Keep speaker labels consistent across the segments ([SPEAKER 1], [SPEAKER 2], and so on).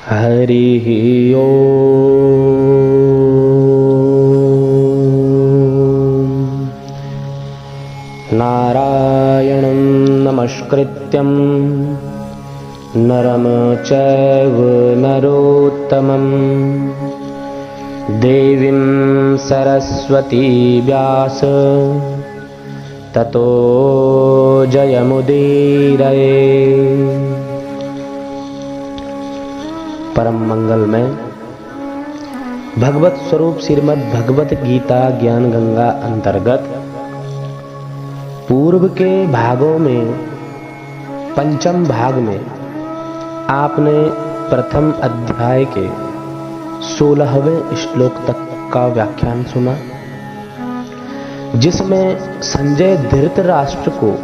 [SPEAKER 1] हरिः ओम्। नारायणं नमस्कृत्यं नरं चैव नरोत्तमं देवीं सरस्वती व्यास ततो जयमुदीरये। परम मंगल में भगवत स्वरूप श्रीमद् भगवत गीता ज्ञान गंगा अंतर्गत पूर्व के भागों में पंचम भाग में आपने प्रथम अध्याय के 16वें श्लोक तक का व्याख्यान सुना, जिसमें संजय धृतराष्ट्र को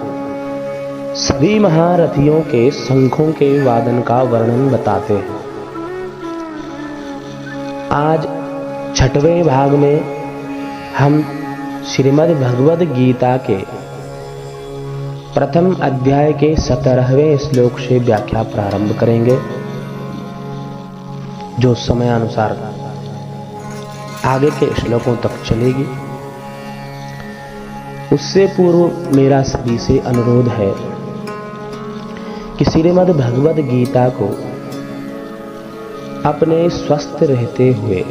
[SPEAKER 1] सभी महारथियों के शंखों के वादन का वर्णन बताते हैं। आज छठवें भाग में हम श्रीमद् भगवद गीता के प्रथम अध्याय के 17वें श्लोक से व्याख्या प्रारंभ करेंगे, जो समयानुसार आगे के श्लोकों तक चलेगी। उससे पूर्व मेरा सभी से अनुरोध है कि श्रीमद् भगवद गीता को अपने स्वस्थ रहते हुए,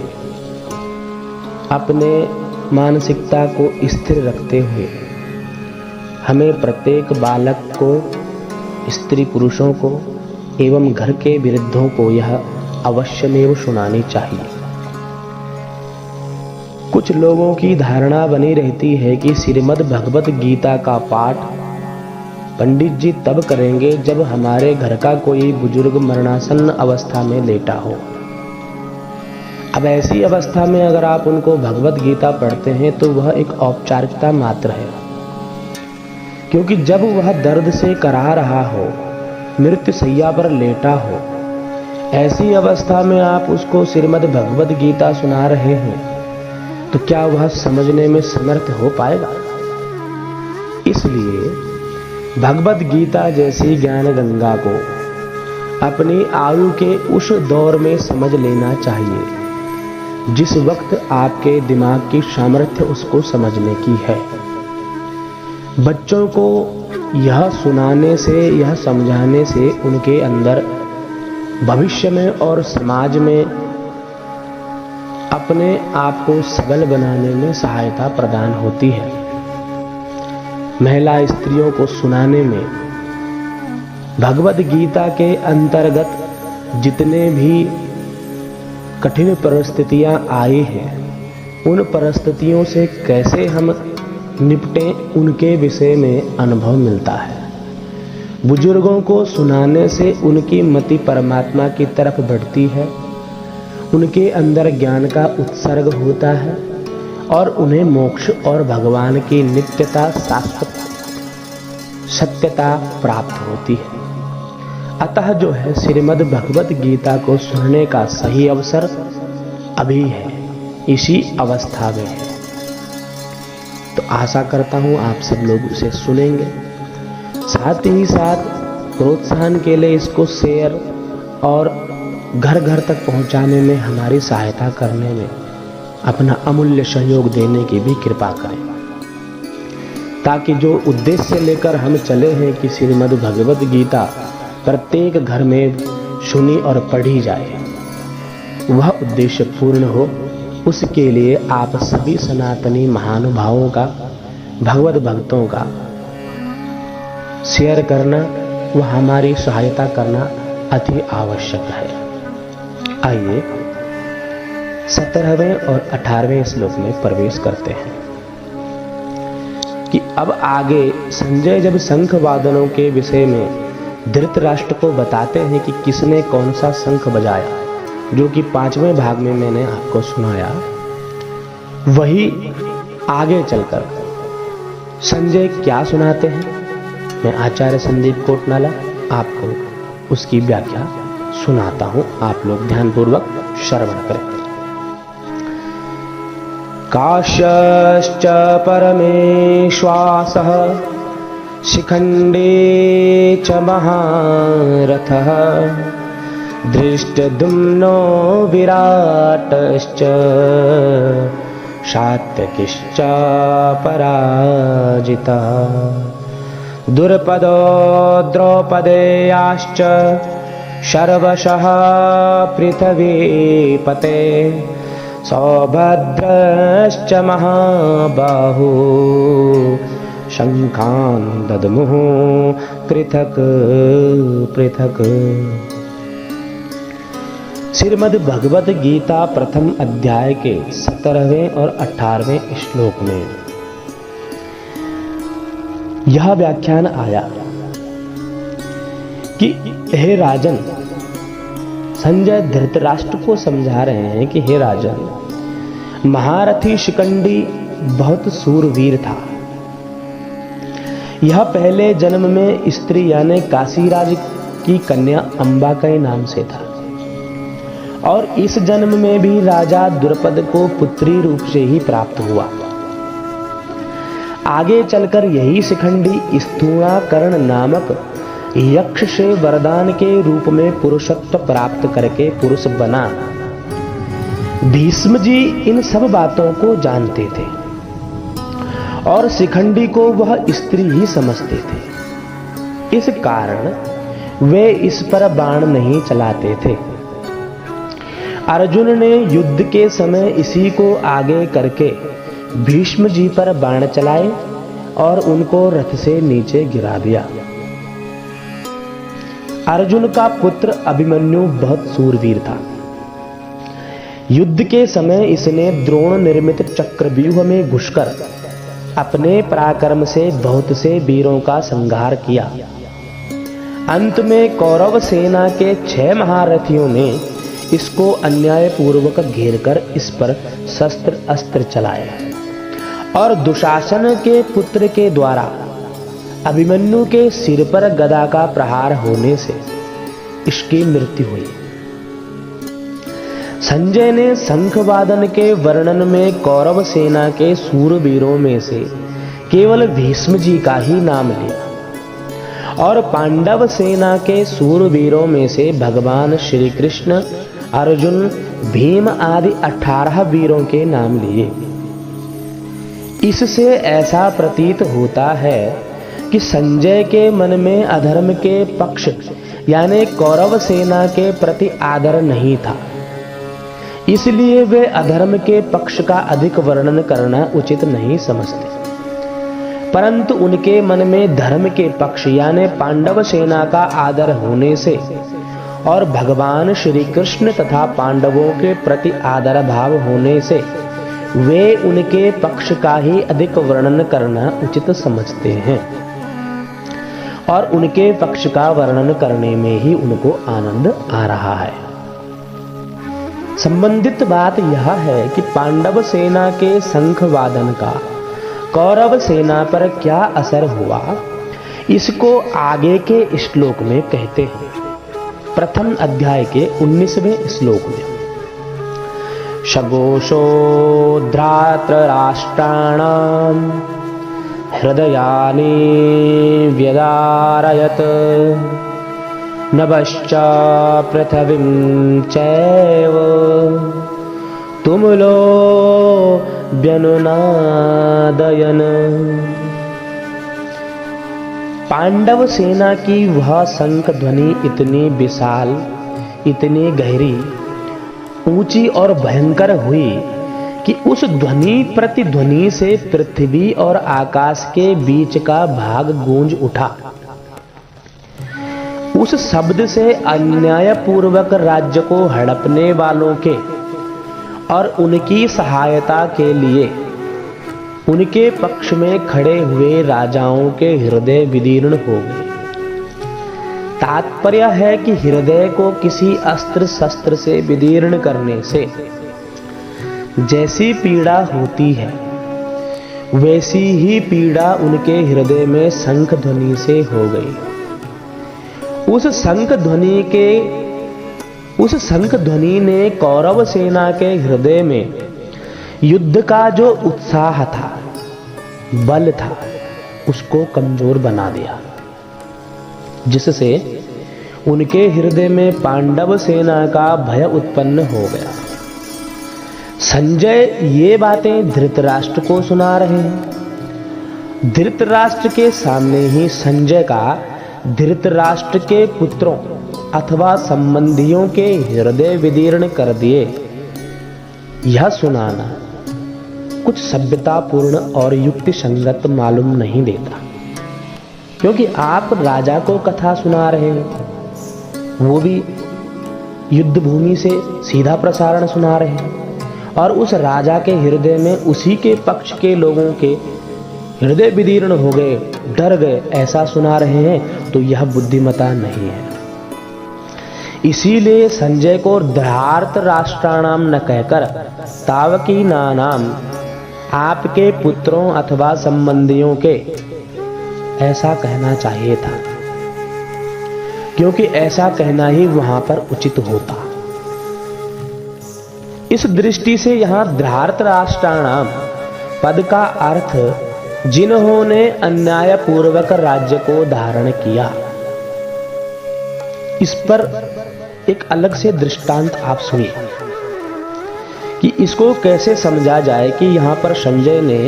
[SPEAKER 1] अपने मानसिकता को स्थिर रखते हुए हमें प्रत्येक बालक को, स्त्री पुरुषों को एवं घर के वृद्धों को यह अवश्यमेव सुनानी चाहिए। कुछ लोगों की धारणा बनी रहती है कि श्रीमद् भगवत गीता का पाठ पंडित जी तब करेंगे जब हमारे घर का कोई बुजुर्ग मरणासन्न अवस्था में लेटा हो। अब ऐसी अवस्था में अगर आप उनको भगवत गीता पढ़ते हैं तो वह एक औपचारिकता मात्र है, क्योंकि जब वह दर्द से करा रहा हो, मृत्यु शैया पर लेटा हो, ऐसी अवस्था में आप उसको श्रीमद् भगवत गीता सुना रहे हैं तो क्या वह समझने में समर्थ हो पाएगा? इसलिए भगवत गीता जैसी ज्ञान गंगा को अपनी आयु के उस दौर में समझ लेना चाहिए जिस वक्त आपके दिमाग की सामर्थ्य उसको समझने की है। बच्चों को यह सुनाने से, यह समझाने से उनके अंदर भविष्य में और समाज में अपने आप को सबल बनाने में सहायता प्रदान होती है। महिला स्त्रियों को सुनाने में भगवद गीता के अंतर्गत जितने भी कठिन परिस्थितियां आई हैं, उन परिस्थितियों से कैसे हम निपटें, उनके विषय में अनुभव मिलता है। बुजुर्गों को सुनाने से उनकी मति परमात्मा की तरफ बढ़ती है, उनके अंदर ज्ञान का उत्सर्ग होता है और उन्हें मोक्ष और भगवान की नित्यता, शाश्वत सत्यता प्राप्त होती है। अतः जो है श्रीमद् भगवत गीता को सुनने का सही अवसर अभी है, इसी अवस्था में है। तो आशा करता हूं आप सब लोग उसे सुनेंगे, साथ ही साथ प्रोत्साहन के लिए इसको शेयर और घर घर तक पहुंचाने में, हमारी सहायता करने में अपना अमूल्य सहयोग देने की भी कृपा करें, ताकि जो उद्देश्य लेकर हम चले हैं कि श्रीमद् भगवत गीता प्रत्येक घर में सुनी और पढ़ी जाए, वह उद्देश्य पूर्ण हो। उसके लिए आप सभी सनातनी महानुभावों का, भगवत भक्तों का शेयर करना, वह हमारी सहायता करना अति आवश्यक है। आइए 17वें और 18वें श्लोक में प्रवेश करते हैं कि अब आगे संजय जब शंख वादनों के विषय में धृतराष्ट्र को बताते हैं कि किसने कौन सा शंख बजाया, जो कि 5वें भाग में मैंने आपको सुनाया, वही आगे चलकर संजय क्या सुनाते हैं, मैं आचार्य संदीप कोटनाला आपको उसकी व्याख्या सुनाता हूं। आप लोग ध्यानपूर्वक श्रवण करें। काश्यश्च परमेश्वासः शिखण्डे च महारथः धृष्टद्युम्नो विराटश्च सात्यकिश्च पराजिता द्रुपदो द्रौपदेयाश्च सर्वशः पृथिवीपते सौभद्रश्च महाबाहु शंखान् दद्मुः पृथक पृथक। श्रीमद् भगवत गीता प्रथम अध्याय के 17वें और 18वें श्लोक में यह व्याख्यान आया कि हे राजन, संजय धृतराष्ट्र को समझा रहे हैं कि हे राजन, महारथी शिखंडी बहुत सूरवीर था। यह पहले जन्म में स्त्री यानी काशीराज की कन्या अंबा के नाम से था और इस जन्म में भी राजा द्रुपद को पुत्री रूप से ही प्राप्त हुआ। आगे चलकर यही शिखंडी स्थूणाकर्ण नामक यक्ष से वरदान के रूप में पुरुषत्व प्राप्त करके पुरुष बना। भीष्म जी इन सब बातों को जानते थे और शिखंडी को वह स्त्री ही समझते थे। इस कारण वे इस पर बाण नहीं चलाते थे। अर्जुन ने युद्ध के समय इसी को आगे करके भीष्म जी पर बाण चलाए और उनको रथ से नीचे गिरा दिया। अर्जुन का पुत्र अभिमन्यु बहुत सूरवीर था। युद्ध के समय इसने द्रोण निर्मित चक्रव्यूह में घुसकर अपने पराक्रम से बहुत से वीरों का संहार किया। अंत में कौरव सेना के 6 महारथियों ने इसको अन्यायपूर्वक घेरकर इस पर शस्त्र अस्त्र चलाए और दुशासन के पुत्र के द्वारा अभिमन्यु के सिर पर गदा का प्रहार होने से इसकी मृत्यु हुई। संजय ने शंखवादन के वर्णन में कौरव सेना के सूरवीरों में से केवल भीष्म जी का ही नाम लिया और पांडव सेना के सूरवीरों में से भगवान श्री कृष्ण, अर्जुन, भीम आदि 18 वीरों के नाम लिए। इससे ऐसा प्रतीत होता है कि संजय के मन में अधर्म के पक्ष यानी कौरव सेना के प्रति आदर नहीं था, इसलिए वे अधर्म के पक्ष का अधिक वर्णन करना उचित नहीं समझते। परंतु उनके मन में धर्म के पक्ष यानी पांडव सेना का आदर होने से और भगवान श्री कृष्ण तथा पांडवों के प्रति आदर भाव होने से वे उनके पक्ष का ही अधिक वर्णन करना उचित समझते हैं और उनके पक्ष का वर्णन करने में ही उनको आनंद आ रहा है। संबंधित बात यह है कि पांडव सेना के शंखवादन का कौरव सेना पर क्या असर हुआ, इसको आगे के श्लोक में कहते हैं। प्रथम अध्याय के 19वें श्लोक में शगोषो धृतराष्ट्राणां हृदयानि व्यदारयत् नभश्च पृथिवीं चैव तुमुलो व्यनुनादयन्। पांडव सेना की वह शंख ध्वनि इतनी विशाल, इतनी गहरी, ऊंची और भयंकर हुई कि उस ध्वनि प्रतिध्वनि से पृथ्वी और आकाश के बीच का भाग गूंज उठा। उस शब्द से अन्यायपूर्वक राज्य को हड़पने वालों के और उनकी सहायता के लिए उनके पक्ष में खड़े हुए राजाओं के हृदय विदीर्ण हो गए। तात्पर्य है कि हृदय को किसी अस्त्र शस्त्र से विदीर्ण करने से जैसी पीड़ा होती है, वैसी ही पीड़ा उनके हृदय में शंख ध्वनि से हो गई। उस शंख ध्वनि ने कौरव सेना के हृदय में युद्ध का जो उत्साह था, बल था, उसको कमजोर बना दिया, जिससे उनके हृदय में पांडव सेना का भय उत्पन्न हो गया। संजय ये बातें धृतराष्ट्र को सुना रहे हैं। धृतराष्ट्र के सामने ही संजय का धृतराष्ट्र के पुत्रों अथवा संबंधियों के हृदय विदीर्ण कर दिए, यह सुनाना कुछ सभ्यतापूर्ण और युक्ति संगत मालूम नहीं देता। क्योंकि आप राजा को कथा सुना रहे हो, वो भी युद्ध भूमि से सीधा प्रसारण सुना रहे हैं, और उस राजा के हृदय में उसी के पक्ष के लोगों के हृदय विदीर्ण हो गए, डर गए, ऐसा सुना रहे हैं, तो यह बुद्धिमता नहीं है। इसीलिए संजय को धृतराष्ट्राणाम न कहकर तावकी नाम, आपके पुत्रों अथवा संबंधियों के, ऐसा कहना चाहिए था, क्योंकि ऐसा कहना ही वहां पर उचित होता। इस दृष्टि से यहां धृतराष्ट्राणाम पद का अर्थ जिन्होंने अन्यायपूर्वक राज्य को धारण किया। इस पर एक अलग से दृष्टांत आप सुनिए कि इसको कैसे समझा जाए कि यहां पर संजय ने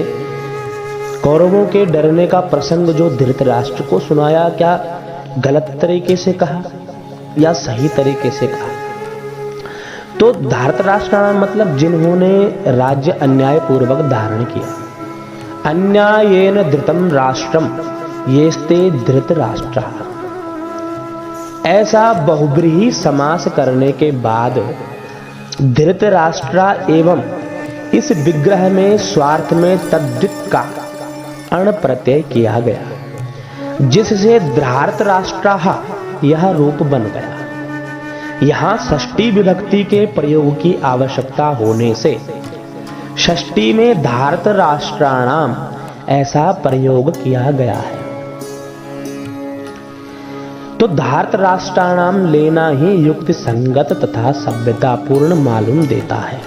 [SPEAKER 1] कौरवों के डरने का प्रसंग जो धृतराष्ट्र को सुनाया, क्या गलत तरीके से कहा या सही तरीके से कहा। तो धृतराष्ट्र मतलब जिन्होंने राज्य अन्यायपूर्वक धारण किया। अन्यायेन धृतम राष्ट्रम येस्ते धृतराष्ट्र। ऐसा बहुब्रीहि समास करने के बाद धृतराष्ट्र एवं इस विग्रह में स्वार्थ में तद्धित का अण प्रत्यय किया गया, जिससे धृतराष्ट्र यह रूप बन गया। यहां षष्ठी विभक्ति के प्रयोग की आवश्यकता होने से षष्ठी में धृतराष्ट्राणाम ऐसा प्रयोग किया गया है। तो धृतराष्ट्राणाम लेना ही युक्ति संगत तथा सभ्यतापूर्ण मालूम देता है।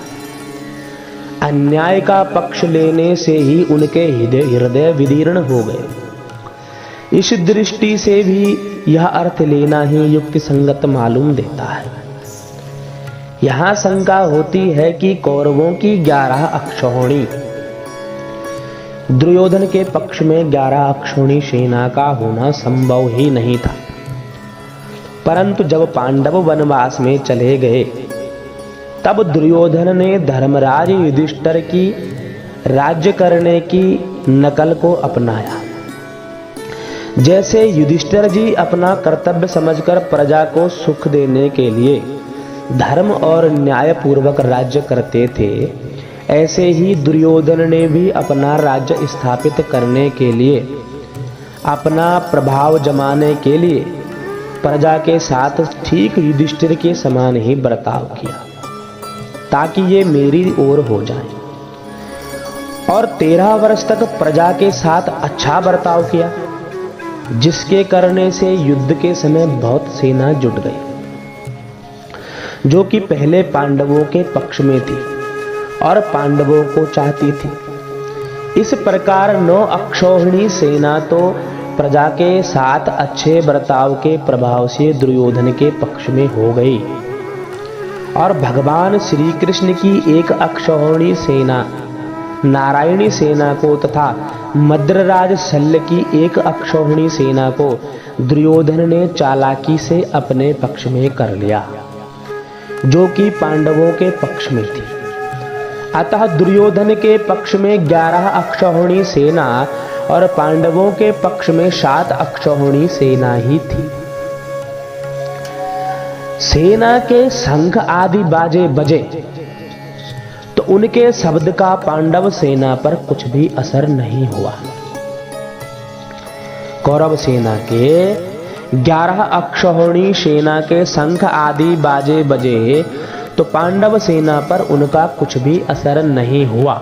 [SPEAKER 1] अन्याय का पक्ष लेने से ही उनके हृदय विदीर्ण हो गए। इस दृष्टि से भी यह अर्थ लेना ही युक्ति संगत मालूम देता है। यहां शंका होती है कि कौरवों की 11 अक्षौहिणी, दुर्योधन के पक्ष में 11 अक्षौहिणी सेना का होना संभव ही नहीं था। परंतु जब पांडव वनवास में चले गए, तब दुर्योधन ने धर्मराज युधिष्ठिर की राज्य करने की नकल को अपनाया। जैसे युधिष्ठिर जी अपना कर्तव्य समझकर प्रजा को सुख देने के लिए धर्म और न्याय पूर्वक राज्य करते थे, ऐसे ही दुर्योधन ने भी अपना राज्य स्थापित करने के लिए, अपना प्रभाव जमाने के लिए प्रजा के साथ ठीक युधिष्ठिर के समान ही बर्ताव किया, ताकि ये मेरी ओर हो जाए। और 13 वर्ष तक प्रजा के साथ अच्छा बर्ताव किया, जिसके करने से युद्ध के समय बहुत सेना जुट गई, जो कि पहले पांडवों के पक्ष में थी और पांडवों को चाहती थी। इस प्रकार 9 अक्षौहिणी सेना तो प्रजा के साथ अच्छे बर्ताव के प्रभाव से दुर्योधन के पक्ष में हो गई, और भगवान श्री कृष्ण की 1 अक्षौहिणी सेना नारायणी सेना को तथा मद्रराज शल्य की 1 अक्षौहिणी सेना को दुर्योधन ने चालाकी से अपने पक्ष में कर लिया, जो कि पांडवों के पक्ष में थी। अतः दुर्योधन के पक्ष में 11 अक्षौहिणी सेना और पांडवों के पक्ष में 7 अक्षौहिणी सेना ही थी। सेना के शंख आदि बाजे बजे तो उनके शब्द का पांडव सेना पर कुछ भी असर नहीं हुआ। कौरव सेना के 11 अक्षौहिणी सेना के शंख आदि बाजे बजे तो पांडव सेना पर उनका कुछ भी असर नहीं हुआ,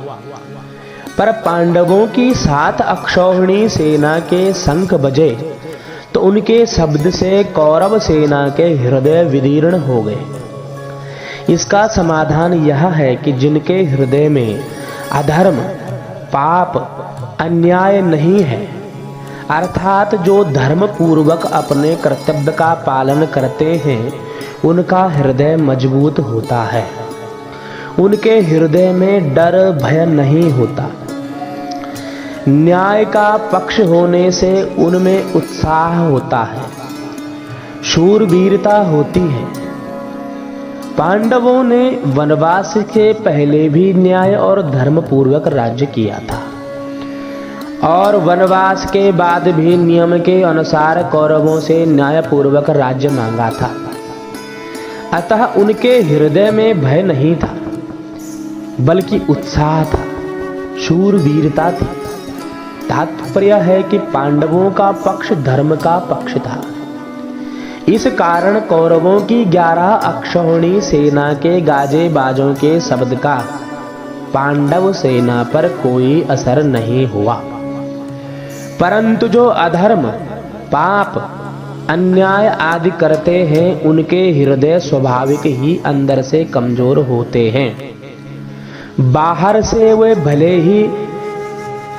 [SPEAKER 1] पर पांडवों की 7 अक्षौहिणी सेना के शंख बजे तो उनके शब्द से कौरव सेना के हृदय विदीर्ण हो गए। इसका समाधान यह है कि जिनके हृदय में अधर्म, पाप, अन्याय नहीं है, अर्थात जो धर्म पूर्वक अपने कर्तव्य का पालन करते हैं उनका हृदय मजबूत होता है, उनके हृदय में डर भय नहीं होता। न्याय का पक्ष होने से उनमें उत्साह होता है, शूरवीरता होती है। पांडवों ने वनवास के पहले भी न्याय और धर्म पूर्वक राज्य किया था और वनवास के बाद भी नियम के अनुसार कौरवों से न्यायपूर्वक राज्य मांगा था। अतः उनके हृदय में भय नहीं था, बल्कि उत्साह था, शूरवीरता थी। तात्पर्य है कि पांडवों का पक्ष धर्म का पक्ष था। इस कारण कौरवों की 11 अक्षौहिणी सेना के गाजे बाजों के शब्द का पांडव सेना पर कोई असर नहीं हुआ। परंतु जो अधर्म, पाप, अन्याय आदि करते हैं उनके हृदय स्वाभाविक ही अंदर से कमजोर होते हैं। बाहर से वे भले ही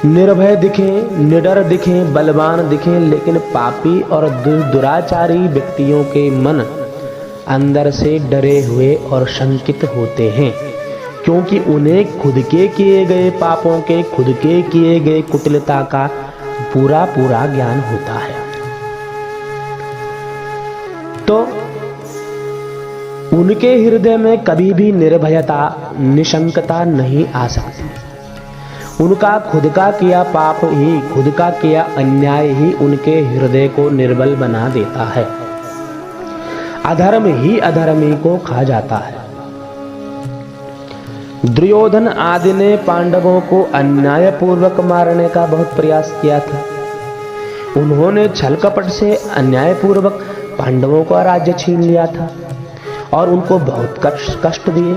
[SPEAKER 1] निर्भय दिखें, निडर दिखें, बलवान दिखें, लेकिन पापी और दुराचारी व्यक्तियों के मन अंदर से डरे हुए और शंकित होते हैं, क्योंकि उन्हें खुद के किए गए पापों के, खुद के किए गए कुटिलता का पूरा पूरा ज्ञान होता है। तो उनके हृदय में कभी भी निर्भयता, निशंकता नहीं आ सकती। उनका खुद का किया पाप ही, खुद का किया अन्याय ही उनके हृदय को निर्बल बना देता है। अधर्म ही अधर्मी को खा जाता है। दुर्योधन आदि ने पांडवों को अन्यायपूर्वक मारने का बहुत प्रयास किया था। उन्होंने छल कपट से अन्यायपूर्वक पांडवों का राज्य छीन लिया था और उनको बहुत कष्ट दिए।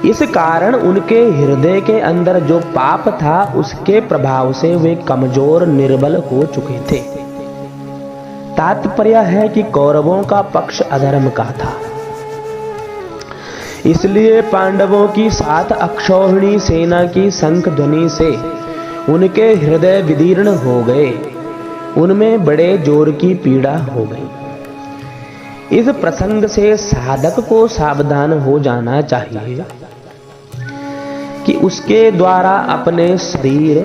[SPEAKER 1] इस कारण उनके हृदय के अंदर जो पाप था उसके प्रभाव से वे कमजोर, निर्बल हो चुके थे। तात्पर्य है कि कौरवों का पक्ष अधर्म का था, इसलिए पांडवों की 7 अक्षौहिणी सेना की शंख ध्वनि से उनके हृदय विदीर्ण हो गए, उनमें बड़े जोर की पीड़ा हो गई। इस प्रसंग से साधक को सावधान हो जाना चाहिए कि उसके द्वारा अपने शरीर,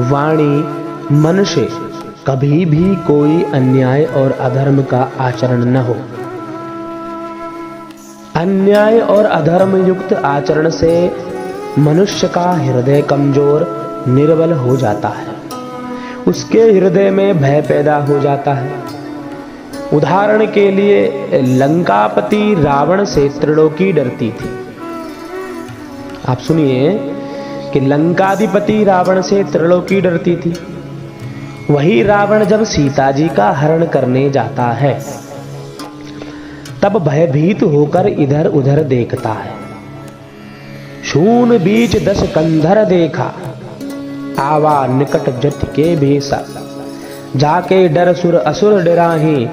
[SPEAKER 1] वाणी, मन से कभी भी कोई अन्याय और अधर्म का आचरण न हो। अन्याय और अधर्म युक्त आचरण से मनुष्य का हृदय कमजोर, निर्बल हो जाता है, उसके हृदय में भय पैदा हो जाता है। उदाहरण के लिए लंकापति रावण से त्रिलोकी डरती थी। आप सुनिए कि लंकाधिपति रावण से त्रिलोकी डरती थी। वही रावण जब सीता जी का हरण करने जाता है तब भयभीत होकर इधर उधर देखता है। शून बीच 10 कंधर देखा, आवा निकट जट के भेसा, जाके डर सुर असुर डराही,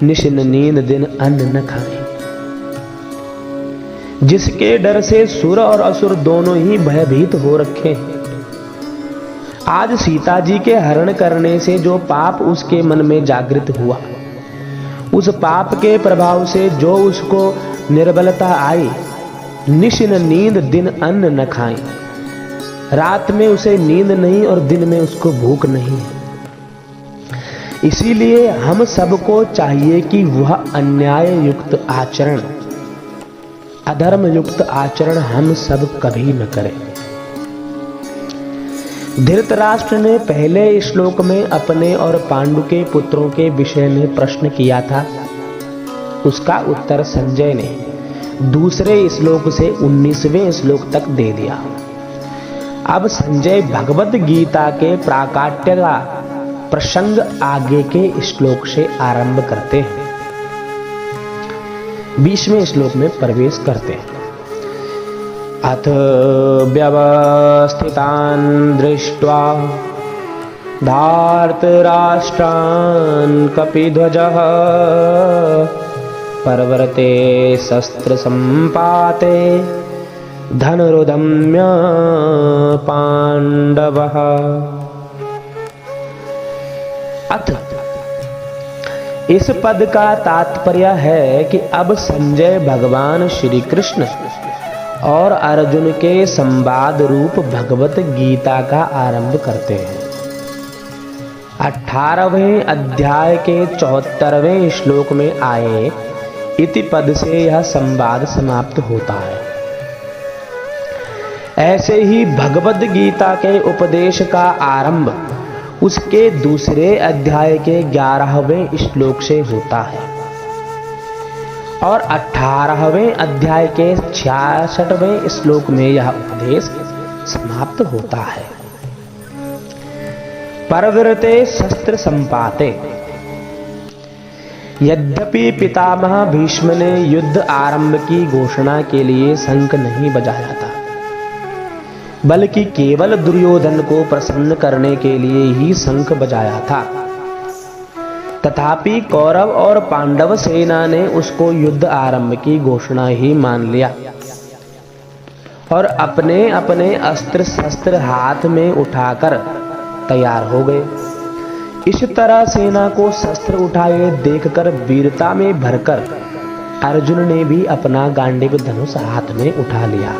[SPEAKER 1] निशिन नींद दिन अन्न न खाए। जिसके डर से सुर और असुर दोनों ही भयभीत हो रखे हैं। आज सीता जी के हरण करने से जो पाप उसके मन में जागृत हुआ, उस पाप के प्रभाव से जो उसको निर्बलता आई, निशिन नींद दिन अन्न न खाए। रात में उसे नींद नहीं और दिन में उसको भूख नहीं है। इसीलिए हम सबको चाहिए कि वह अन्याय युक्त आचरण, अधर्म युक्त आचरण हम सब कभी न करें। धृतराष्ट्र ने पहले श्लोक में अपने और पांडु के पुत्रों के विषय में प्रश्न किया था, उसका उत्तर संजय ने दूसरे श्लोक से 19वें श्लोक तक दे दिया। अब संजय भगवत गीता के प्राकाट्य का प्रसंग आगे के श्लोक से आरंभ करते हैं। 20वें श्लोक में प्रवेश करते हैं। अथ व्यवस्थितान् दृष्ट्वा धार्तराष्ट्रान् कपिध्वजः पर्वते शस्त्र संपाते धनुरुदम्य पांडवः। अथ इस पद का तात्पर्य है कि अब संजय भगवान श्री कृष्ण और अर्जुन के संवाद रूप भगवत गीता का आरंभ करते हैं। 18वें अध्याय के 74वें श्लोक में आए इति पद से यह संवाद समाप्त होता है। ऐसे ही भगवत गीता के उपदेश का आरंभ उसके दूसरे अध्याय के 11वें श्लोक से होता है और 18वें अध्याय के 66वें श्लोक में यह उपदेश समाप्त होता है। परवृते शस्त्र संपाते। यद्यपि पितामह भीष्म ने युद्ध आरंभ की घोषणा के लिए शंख नहीं बजाया था, बल्कि केवल दुर्योधन को प्रसन्न करने के लिए ही शंख बजाया था, तथापि कौरव और पांडव सेना ने उसको युद्ध आरंभ की घोषणा ही मान लिया और अपने अपने अस्त्र शस्त्र हाथ में उठाकर तैयार हो गए। इस तरह सेना को शस्त्र उठाए देखकर वीरता में भरकर अर्जुन ने भी अपना गांडीव धनुष हाथ में उठा लिया।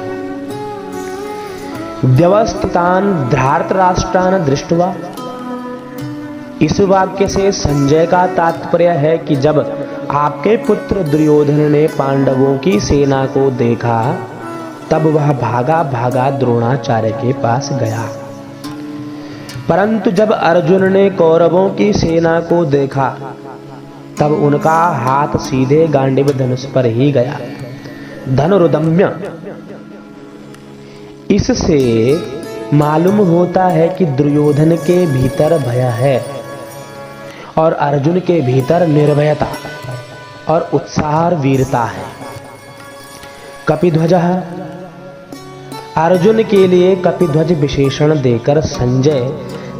[SPEAKER 1] व्यवस्थितान धृतराष्ट्रान दृष्ट्वा। इस वाक्य से संजय का तात्पर्य है कि जब आपके पुत्र दुर्योधन ने पांडवों की सेना को देखा तब वह भागा भागा द्रोणाचार्य के पास गया, परंतु जब अर्जुन ने कौरवों की सेना को देखा तब उनका हाथ सीधे गांडीव धनुष पर ही गया। धनुर्दम्य। इससे मालूम होता है कि दुर्योधन के भीतर भय है और अर्जुन के भीतर निर्भयता और उत्साह और वीरता है। कपिध्वज। अर्जुन के लिए कपिध्वज विशेषण देकर संजय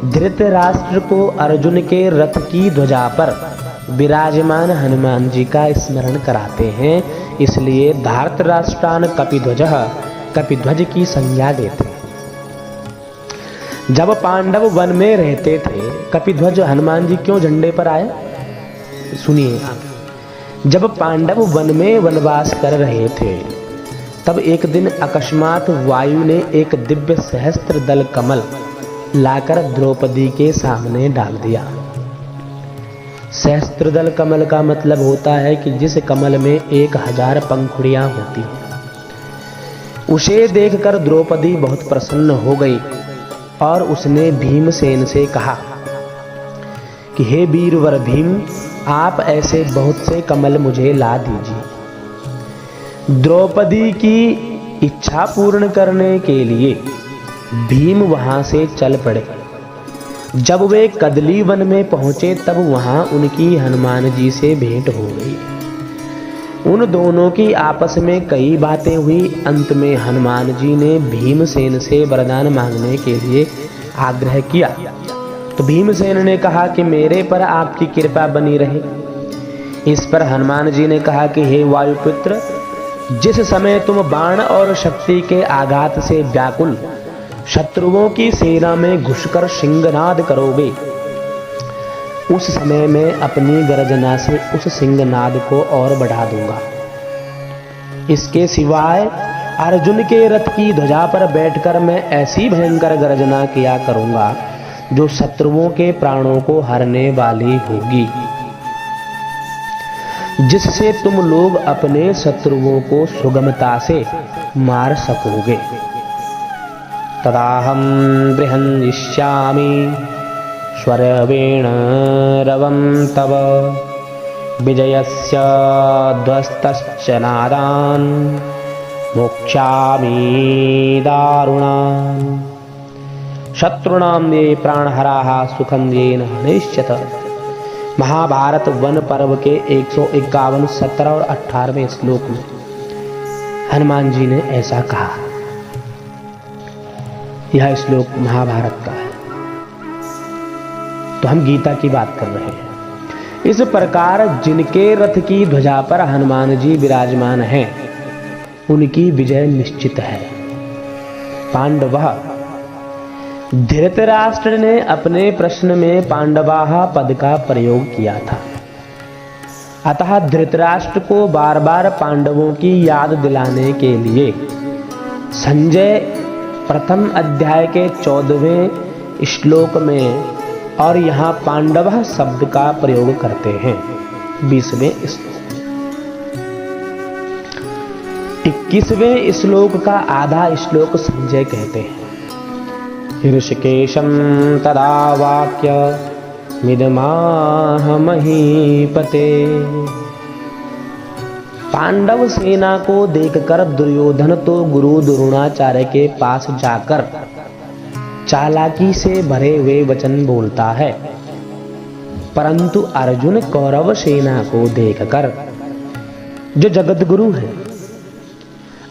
[SPEAKER 1] धृतराष्ट्र को अर्जुन के रथ की ध्वजा पर विराजमान हनुमान जी का स्मरण कराते हैं, इसलिए धृतराष्ट्रान कपिध्वजः कपिध्वज की संज्ञा देते हैं। जब पांडव वन में रहते थे, कपिध्वज हनुमान जी क्यों झंडे पर आए? सुनिए। जब पांडव वन में वनवास कर रहे थे तब एक दिन अकस्मात वायु ने एक दिव्य सहस्त्र दल कमल लाकर द्रौपदी के सामने डाल दिया। सहस्त्र दल कमल का मतलब होता है कि जिस कमल में 1000 पंखुड़ियां होती हैं। उसे देखकर द्रौपदी बहुत प्रसन्न हो गई और उसने भीमसेन से कहा कि हे वीरवर भीम, आप ऐसे बहुत से कमल मुझे ला दीजिए। द्रौपदी की इच्छा पूर्ण करने के लिए भीम वहां से चल पड़े। जब वे कदली वन में पहुंचे तब वहां उनकी हनुमान जी से भेंट हो गई। उन दोनों की आपस में कई बातें हुई। अंत में हनुमान जी ने भीमसेन से वरदान मांगने के लिए आग्रह किया तो भीमसेन ने कहा कि मेरे पर आपकी कृपा बनी रहे। इस पर हनुमान जी ने कहा कि हे वायुपुत्र, जिस समय तुम बाण और शक्ति के आघात से व्याकुल शत्रुओं की सेना में घुसकर सिंहनाद करोगे, उस समय मैं अपनी गर्जना से उस सिंहनाद को और बढ़ा दूंगा। इसके सिवाय अर्जुन के रथ की ध्वजा पर बैठकर मैं ऐसी भयंकर गर्जना किया करूंगा जो शत्रुओं के प्राणों को हरने वाली होगी, जिससे तुम लोग अपने शत्रुओं को सुगमता से मार सकोगे। तदाहं बृहन्निष्यामि स्वरवेण रवं तव विजयस्य ध्वस्तश्च नादान् मोक्ष्यामि दारुणान् शत्रुणां ये प्राणहराः सुखं येन हनिष्यत। महाभारत वन पर्व के 151, 17 और 18वें श्लोक में हनुमान जी ने ऐसा कहा। यह श्लोक महाभारत का है, तो हम गीता की बात कर रहे हैं। इस प्रकार जिनके रथ की ध्वजा पर हनुमान जी विराजमान हैं, उनकी विजय निश्चित है। पांडवः धृतराष्ट्र ने अपने प्रश्न में पांडवाः पद का प्रयोग किया था, अतः धृतराष्ट्र को बार बार पांडवों की याद दिलाने के लिए संजय प्रथम अध्याय के 14वें श्लोक में और यहाँ पांडव शब्द का प्रयोग करते हैं 20वें श्लोक। 21वें श्लोक का आधा श्लोक संजय कहते हैं, ऋषिकेशं तदा वाक्य मिदमाह महीपते। पांडव सेना को देखकर दुर्योधन तो गुरु द्रोणाचार्य के पास जाकर चालाकी से भरे हुए वचन बोलता है, परंतु अर्जुन कौरव सेना को देखकर, जो जगत गुरु है,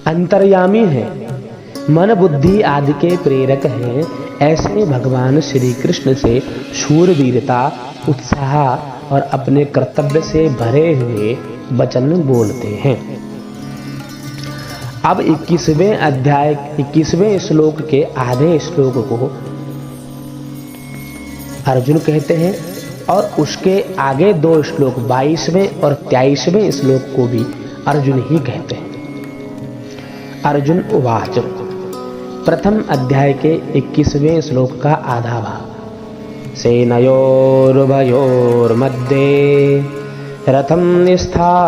[SPEAKER 1] अंतर्यामी है, मन बुद्धि आदि के प्रेरक हैं, ऐसे भगवान श्री कृष्ण से शूरवीरता, उत्साह और अपने कर्तव्य से भरे हुए वचन बोलते हैं। अब 21वें अध्याय 21वें श्लोक के आधे श्लोक को अर्जुन कहते हैं और उसके आगे 2 श्लोक 22वें और 23वें श्लोक को भी अर्जुन ही कहते हैं। अर्जुन उवाच, प्रथम अध्याय के 21वें श्लोक का आधा भाग, सेनयोरुभयोर्मध्ये रथं स्थापयमेच्युतः।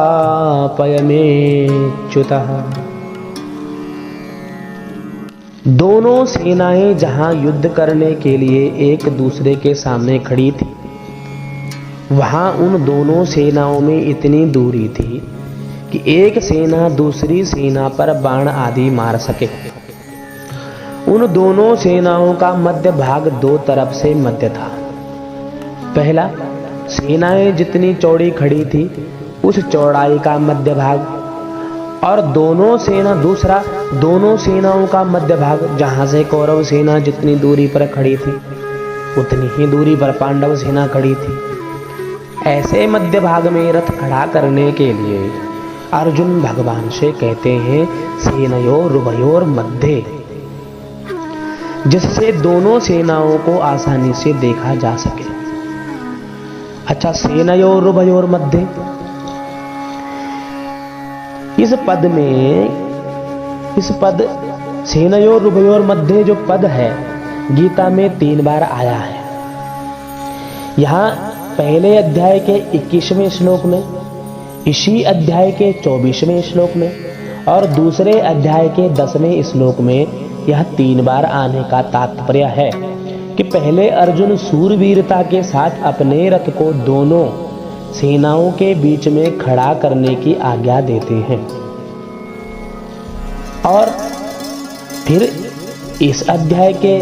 [SPEAKER 1] दोनों सेनाएं जहां युद्ध करने के लिए एक दूसरे के सामने खड़ी थी, वहां उन दोनों सेनाओं में इतनी दूरी थी कि एक सेना दूसरी सेना पर बाण आदि मार सके। उन दोनों सेनाओं का मध्य भाग 2 तरफ से मध्य था। पहला, सेनाएं जितनी चौड़ी खड़ी थी उस चौड़ाई का मध्य भाग, और दूसरा दोनों सेनाओं का मध्य भाग, जहां से कौरव सेना जितनी दूरी पर खड़ी थी उतनी ही दूरी पर पांडव सेना खड़ी थी। ऐसे मध्य भाग में रथ खड़ा करने के लिए अर्जुन भगवान से कहते हैं सेनयोरुभयोर मध्ये, जिससे दोनों सेनाओं को आसानी से देखा जा सके। अच्छा, सेनयोरुभयोर मध्ये, इस पद सेनयोरुभयोर मध्ये जो पद है गीता में 3 बार आया है। यहां पहले अध्याय के 21वें श्लोक में, इसी अध्याय के 24वें श्लोक में और दूसरे अध्याय के 10वें श्लोक में यह 3 बार आने का तात्पर्य है कि पहले अर्जुन शूरवीरता के साथ अपने रथ को दोनों सेनाओं के बीच में खड़ा करने की आज्ञा देते हैं, और फिर इस अध्याय के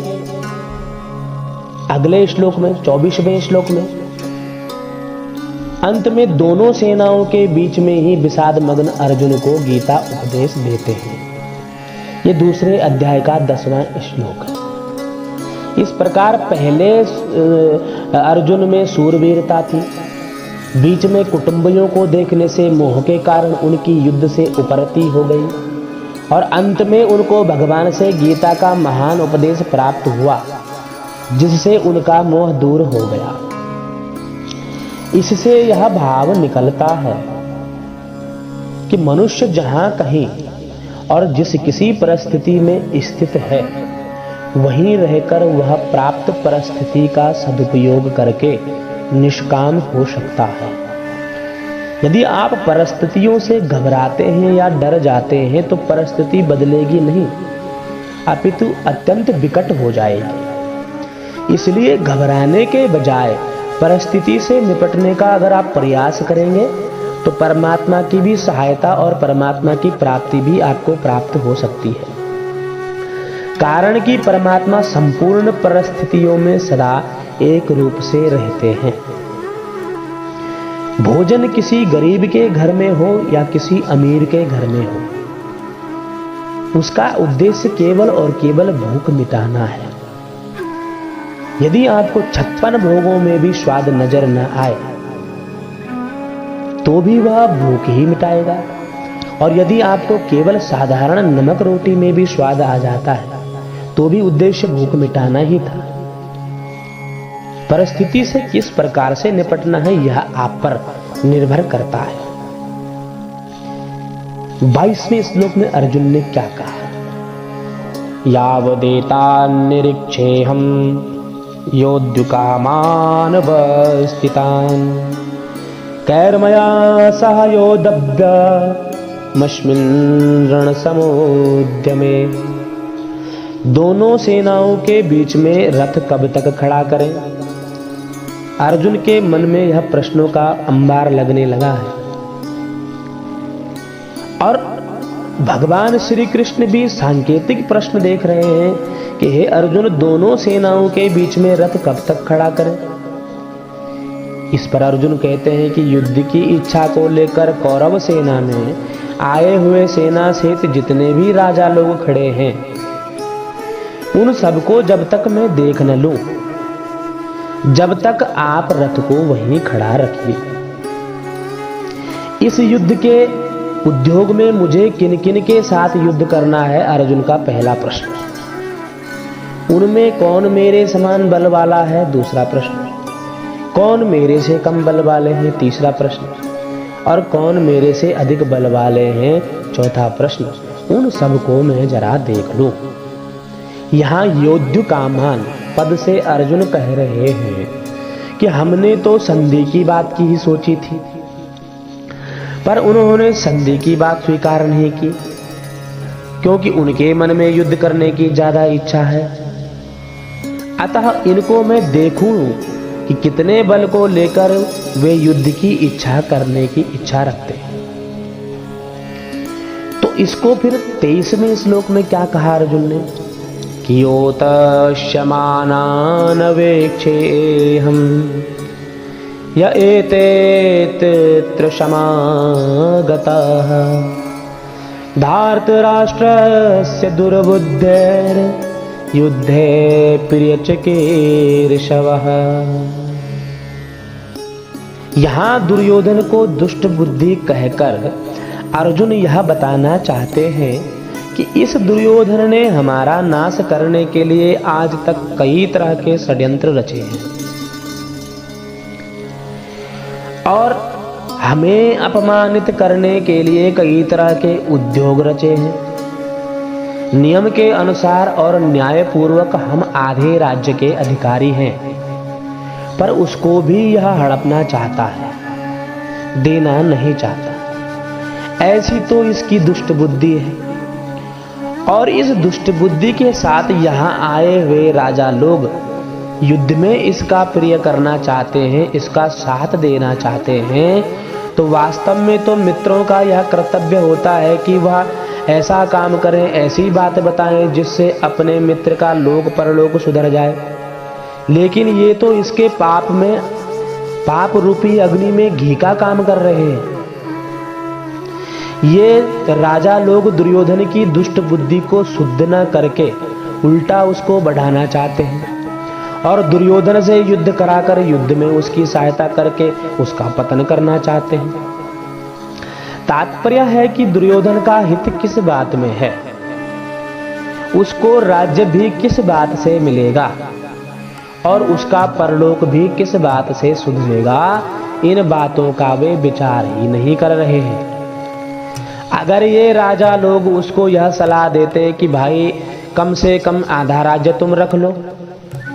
[SPEAKER 1] अगले श्लोक में 24वें श्लोक में अंत में दोनों सेनाओं के बीच में ही विषाद मग्न अर्जुन को गीता उपदेश देते हैं। ये दूसरे अध्याय का 10वां श्लोक है। इस प्रकार पहले अर्जुन में शूरवीरता थी, बीच में कुटुंबियों को देखने से मोह के कारण उनकी युद्ध से उपरति हो गई, और अंत में उनको भगवान से गीता का महान उपदेश प्राप्त हुआ, जिससे उनका मोह दूर हो गया। इससे यह भाव निकलता है कि मनुष्य जहां कहीं और जिस किसी परिस्थिति में स्थित है, वहीं रहकर वह प्राप्त परिस्थिति का सदुपयोग करके निष्काम हो सकता है। यदि आप परिस्थितियों से घबराते हैं या डर जाते हैं तो परिस्थिति बदलेगी नहीं, अपितु अत्यंत विकट हो जाएगी। इसलिए घबराने के बजाय परिस्थिति से निपटने का अगर आप प्रयास करेंगे तो परमात्मा की भी सहायता और परमात्मा की प्राप्ति भी आपको प्राप्त हो सकती है। कारण कि परमात्मा संपूर्ण परिस्थितियों में सदा एक रूप से रहते हैं। भोजन किसी गरीब के घर में हो या किसी अमीर के घर में हो, उसका उद्देश्य केवल और केवल भूख मिटाना है। यदि आपको 56 भोगों में भी स्वाद नजर न आए तो भी वह भूख ही मिटाएगा, और यदि आपको केवल साधारण नमक रोटी में भी स्वाद आ जाता है तो भी उद्देश्य भूख मिटाना ही था। परिस्थिति से किस प्रकार से निपटना है यह आप पर निर्भर करता है। 22वें श्लोक में अर्जुन ने क्या कहा? यावदेता निरीक्षेऽहं योद्धुकामान् वस्थितान् कैर्मया सह योद्धव्यमस्मिन् रणसमुद्यमे। दोनों सेनाओं के बीच में रथ कब तक खड़ा करें? अर्जुन के मन में यह प्रश्नों का अंबार लगने लगा है। और भगवान श्री कृष्ण भी सांकेतिक प्रश्न देख रहे हैं कि हे अर्जुन, दोनों सेनाओं के बीच में रथ कब तक खड़ा करें? इस पर अर्जुन कहते हैं कि युद्ध की इच्छा को लेकर कौरव सेना में आए हुए सेना सहित जितने भी राजा लोग खड़े हैं, उन सबको जब तक मैं देख न लूं, जब तक आप रथ को वहीं खड़ा रखिए। इस युद्ध के उद्योग में मुझे किन किन के साथ युद्ध करना है? अर्जुन का पहला प्रश्न। उनमें कौन मेरे समान बल वाला है? दूसरा प्रश्न। कौन मेरे से कम बल वाले हैं? तीसरा प्रश्न। और कौन मेरे से अधिक बल वाले हैं? चौथा प्रश्न। उन सबको मैं जरा देख लूं। यहाँ योद्धुकामान पद से अर्जुन कह रहे हैं कि हमने तो संधि की बात की ही सोची थी, पर उन्होंने संधि की बात स्वीकार नहीं की, क्योंकि उनके मन में युद्ध करने की ज्यादा इच्छा है। अतः इनको मैं देखूं कि कितने बल को लेकर वे युद्ध की इच्छा करने की इच्छा रखते हैं। तो इसको फिर 23वें श्लोक में क्या कहा अर्जुन ने? कियोतश्यमानान् वेक्षेऽहं य एतेऽत्र समागताः धार्तराष्ट्रस्य दुर्बुद्धेर्युद्धे प्रियचिकीर्षवः। यहाँ दुर्योधन को दुष्ट बुद्धि कहकर अर्जुन यह बताना चाहते हैं कि इस दुर्योधन ने हमारा नाश करने के लिए आज तक कई तरह के षड्यंत्र रचे हैं और हमें अपमानित करने के लिए कई तरह के उद्योग रचे हैं। नियम के अनुसार और न्याय पूर्वक हम आधे राज्य के अधिकारी हैं, पर उसको भी यह हड़पना चाहता है, देना नहीं चाहता। ऐसी तो इसकी दुष्ट बुद्धि है। और इस दुष्ट बुद्धि के साथ यहाँ आए हुए राजा लोग युद्ध में इसका प्रिय करना चाहते हैं, इसका साथ देना चाहते हैं। तो वास्तव में तो मित्रों का यह कर्तव्य होता है कि वह ऐसा काम करें, ऐसी बात बताएं जिससे अपने मित्र का लोक परलोक सुधर जाए। लेकिन ये तो इसके पाप रूपी अग्नि में घी का काम कर रहे हैं। ये राजा लोग दुर्योधन की दुष्ट बुद्धि को शुद्ध न करके उल्टा उसको बढ़ाना चाहते हैं और दुर्योधन से युद्ध कराकर युद्ध में उसकी सहायता करके उसका पतन करना चाहते हैं। तात्पर्य है कि दुर्योधन का हित किस बात में है, उसको राज्य भी किस बात से मिलेगा और उसका परलोक भी किस बात से सुधरेगा, इन बातों का वे विचार ही नहीं कर रहे हैं। अगर ये राजा लोग उसको यह सलाह देते कि भाई कम से कम आधा राज्य तुम रख लो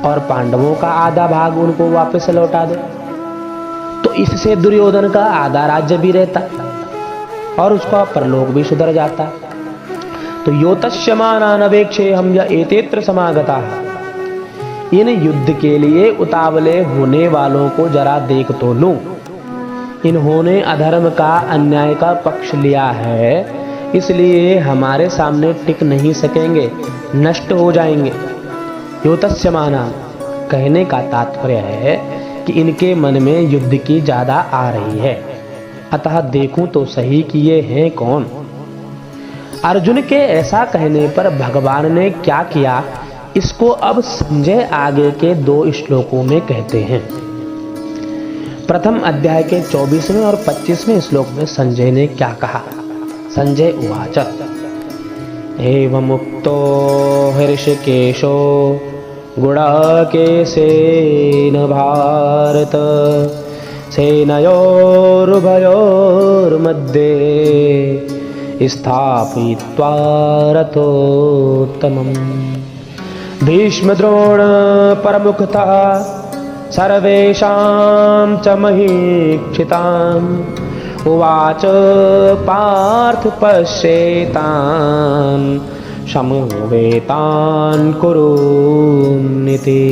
[SPEAKER 1] और पांडवों का आधा भाग उनको वापस लौटा दो, तो इससे दुर्योधन का आधा राज्य भी रहता और उसका परलोक भी सुधर जाता। तो योतस्यमानान् वेक्षेऽहं य एतेऽत्र समागताः। इन युद्ध के लिए उतावले होने वालों को जरा देख तो लूं। इन्होंने अधर्म का, अन्याय का पक्ष लिया है, इसलिए हमारे सामने टिक नहीं सकेंगे, नष्ट हो जाएंगे। योतस्यमानान् कहने का तात्पर्य है कि इनके मन में युद्ध की ज्यादा आ रही है, अतः देखूं तो सही कि ये हैं कौन। अर्जुन के ऐसा कहने पर भगवान ने क्या किया, इसको अब संजय आगे के 2 श्लोकों में कहते हैं। प्रथम अध्याय के 24वें और 25वें श्लोक में संजय ने क्या कहा? संजय उवाच एवमुक्तो हृषिकेशो गुडाकेशेन भारत सेनयोरुभयोर्मध्ये स्थापयित्वा रथोत्तमम्। भीष्मद्रोण परमुखतः सर्वेषां च महीक्षिताम् उवाच पार्थ पश्येतान् समवेतान् कुरूनिति।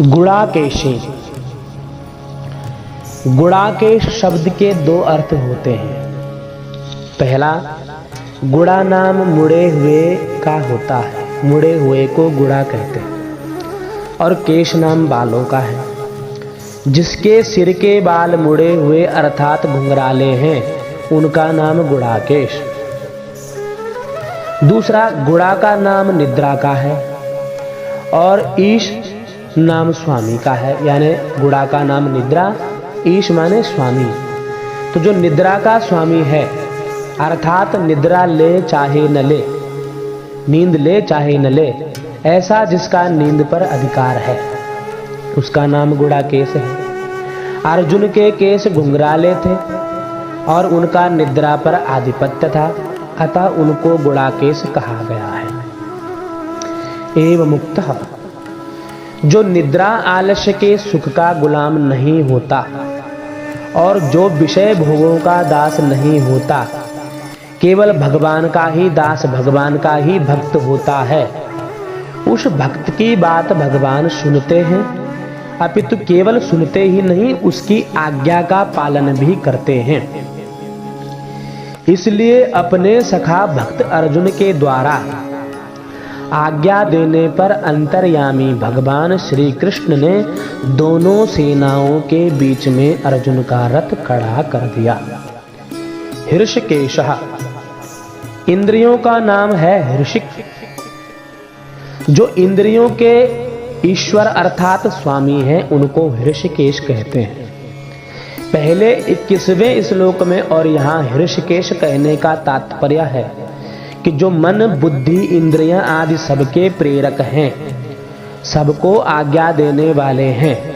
[SPEAKER 1] गुडाकेशी। गुडाकेश शब्द के दो अर्थ होते हैं। पहला, गुड़ा नाम मुड़े हुए का होता है, मुड़े हुए को गुड़ा कहते हैं। और केश नाम बालों का है। जिसके सिर के बाल मुड़े हुए अर्थात घुंघराले हैं उनका नाम गुड़ाकेश। दूसरा, गुड़ा का नाम निद्रा का है और ईश नाम स्वामी का है। यानी गुड़ा का नाम निद्रा, ईश माने स्वामी। तो जो निद्रा का स्वामी है अर्थात निद्रा ले चाहे न ले, नींद ले चाहे न ले, ऐसा जिसका नींद पर अधिकार है उसका नाम गुड़ाकेश है। अर्जुन के केश घुंघराले थे और उनका निद्रा पर आधिपत्य था, अतः उनको गुड़ाकेश कहा गया है। एवं मुक्तः, जो निद्रा आलस्य के सुख का गुलाम नहीं होता और जो विषय भोगों का दास नहीं होता, केवल भगवान का ही दास, भगवान का ही भक्त होता है, उस भक्त की बात भगवान सुनते हैं, अपितु केवल सुनते ही नहीं उसकी आज्ञा का पालन भी करते हैं। इसलिए अपने सखा भक्त अर्जुन के द्वारा आज्ञा देने पर अंतर्यामी भगवान श्री कृष्ण ने दोनों सेनाओं के बीच में अर्जुन का रथ खड़ा कर दिया। हृषिकेशः, इंद्रियों का नाम है हृषिक। जो इंद्रियों के ईश्वर अर्थात स्वामी हैं उनको हृषिकेश कहते हैं। पहले 21वें श्लोक में और यहाँ हृषिकेश कहने का तात्पर्य है कि जो मन, बुद्धि, इंद्रियां आदि सबके प्रेरक हैं, सबको आज्ञा देने वाले हैं,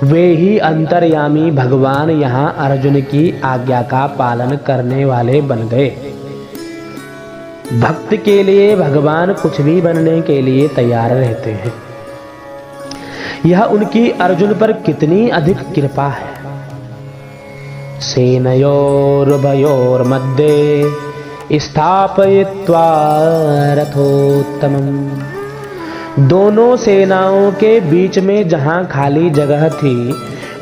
[SPEAKER 1] वे ही अंतर्यामी भगवान यहाँ अर्जुन की आज्ञा का पालन करने वाले बन गए। भक्त के लिए भगवान कुछ भी बनने के लिए तैयार रहते हैं। यह उनकी अर्जुन पर कितनी अधिक कृपा है। सेनयोरुभयोर्मध्ये स्थापयित्वा रथोत्तमम्। दोनों सेनाओं के बीच में जहां खाली जगह थी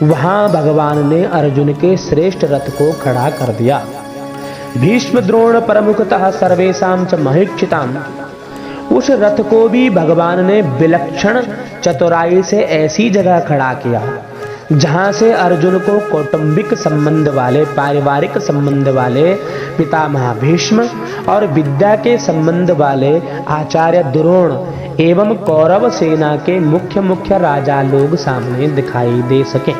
[SPEAKER 1] वहां भगवान ने अर्जुन के श्रेष्ठ रथ को खड़ा कर दिया। भीष्म द्रोण प्रमुखतः सर्वेषां च महीक्षिताम्। उस रथ को भी भगवान ने विलक्षण चतुराई से ऐसी जगह खड़ा किया जहां से अर्जुन को कौटुंबिक संबंध वाले, पारिवारिक संबंध वाले पितामह भीष्म और विद्या के संबंध वाले आचार्य द्रोण एवं कौरव सेना के मुख्य मुख्य राजा लोग सामने दिखाई दे सके।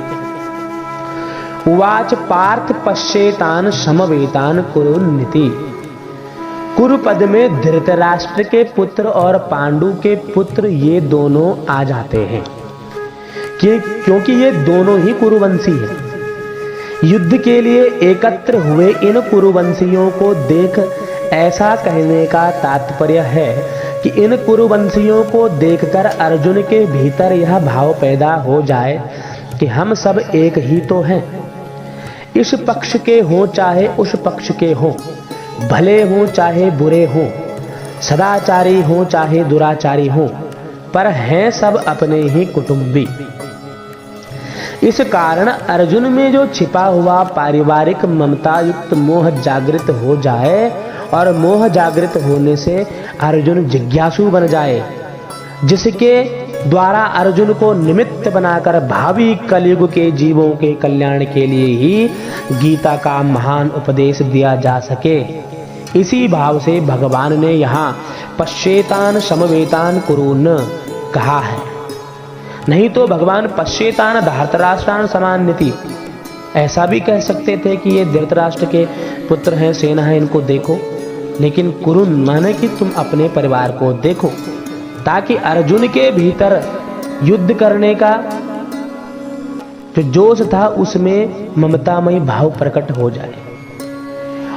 [SPEAKER 1] उवाच पार्थ पश्येतान समवेतान कुरुनिति। कुरुपद में धृतराष्ट्र के पुत्र और पांडु के पुत्र ये दोनों आ जाते हैं क्योंकि ये दोनों ही कुरुवंशी हैं। युद्ध के लिए एकत्र हुए इन कुरुवंशियों को देख ऐसा कहने का तात्पर्य है कि इन कुरुवंशियों को देखकर अर्जुन के भीतर यह भाव पैदा हो जाए कि हम सब एक ही तो हैं। इस पक्ष के हों चाहे उस पक्ष के हों, भले हों चाहे बुरे हों, सदाचारी हों चाहे दुराचारी हों, पर हैं सब अपने ही कुटुंबी। इस कारण अर्जुन में जो छिपा हुआ पारिवारिक ममता युक्त मोह जागृत हो जाए और मोह जागृत होने से अर्जुन जिज्ञासु बन जाए, जिसके द्वारा अर्जुन को निमित्त बनाकर भावी कलयुग के जीवों के कल्याण के लिए ही गीता का महान उपदेश दिया जा सके। इसी भाव से भगवान ने यहाँ पश्येतान समवेतान कुरुन कहा है। नहीं तो भगवान पश्येतान धार्तराष्ट्रान समान्यति ऐसा भी कह सकते थे कि ये धृतराष्ट्र के पुत्र हैं, सेना है, इनको देखो। लेकिन कुरुन माने कि तुम अपने परिवार को देखो, ताकि अर्जुन के भीतर युद्ध करने का जो जोश था उसमें ममतामयी भाव प्रकट हो जाए।